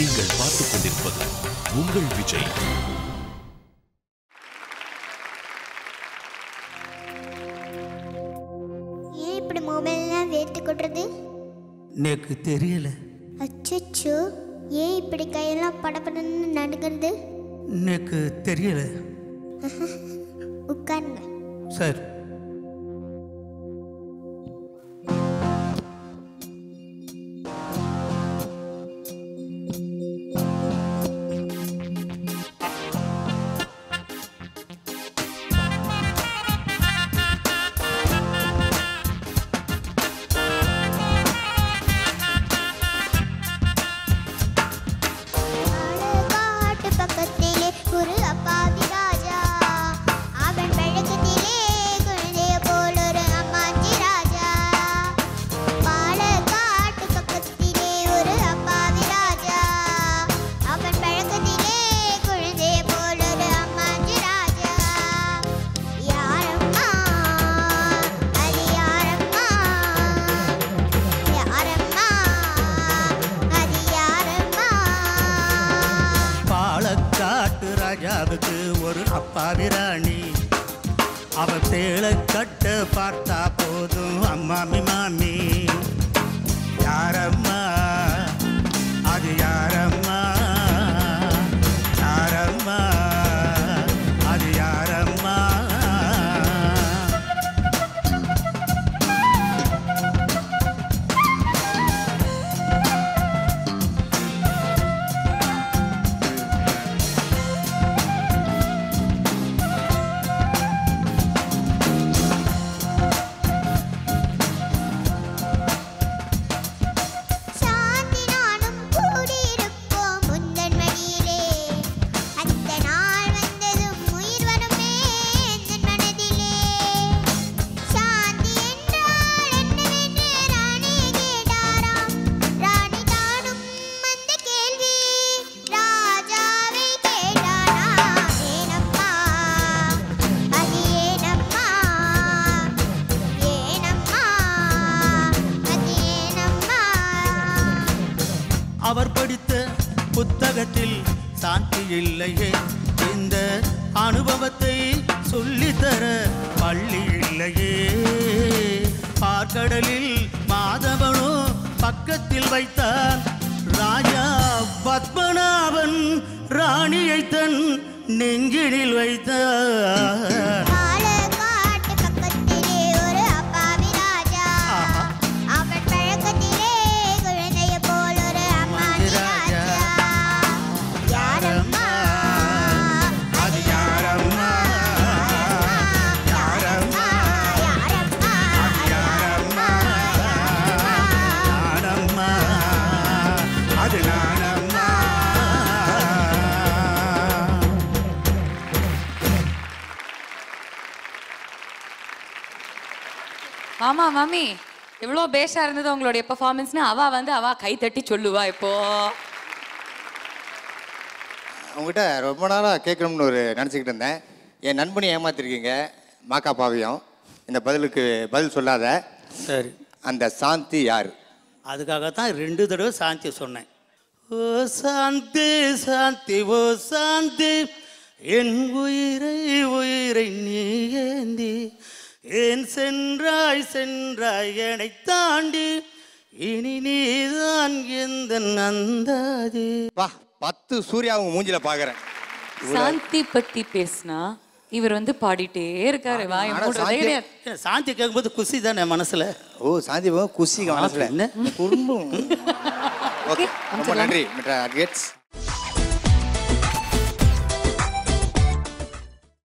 நீங்கள் பார்த்துக் கொண்டிருப்பது உங்கள் விஜய். ஏன் இப்படி மொபைல்லாம் வேர்த்து கொட்டுறது? எனக்கு தெரியல. அச்சச்சோ, ஏன் இப்படி கையெல்லாம் படபடன்னு நடுங்கிறது? எனக்கு தெரியல. உட்காருங்க. சார், ராஜாவுக்கு ஒரு அப்பாவி ராணி. அவ தேளை கட்ட பார்த்தா போதும் அம்மாமி மாமி. யாரம்மா அது யாரம்மா, யாரம்மா அது யாரம்மா. அவர் படித்த புத்தகத்தில் சாந்தி இல்லையே, இந்த அனுபவத்தை சொல்லித்தர பள்ளி இல்லையே. பார்க்கடலில் மாதவனோ பக்கத்தில் வைத்தான், ராஜா பத்மநாபன் ராணியை தன் நெஞ்சினில் வைத்தான். ஆமா மாமி, எவ்வளோ பேஷா இருந்தது உங்களுடைய பெர்ஃபார்மன்ஸ்னு அவ வந்து அவ கை தட்டி சொல்லுவா. இப்போ உங்ககிட்ட ரொம்ப நாளாக கேட்கணும்னு நினச்சிக்கிட்டு இருந்தேன். என் நண்பனை ஏமாத்திருக்கீங்க மாக்கா பாவியம். இந்த பதிலுக்கு பதில் சொல்லாத. சரி, அந்த சாந்தி யார்? அதுக்காகத்தான் 2 தடவை சாந்தி சொன்னேன். ஓ சாந்தி சாந்தி ஓ சாந்தி, என் உயிரை உயிரை நீ ஏந்தி, ஏன் சென்றாய் சென்றாய் என்னை தாண்டி, இனி நீதான் எந்த நந்தாதி. வா, 10 சூர்யாவும் மூஞ்சில பாக்குறேன். சாந்தி பத்தி பேசினா இவர் வந்து பாடிட்டே இருக்காரு. சாந்தி கேட்கும்போது குஷி தானே மனசுல. ஓ சாந்தி குஷி மனசுல. என்ன குடும்பம். ஓகே, ரொம்ப நன்றி மிஸ்டர் அட்வொகேட்ஸ்.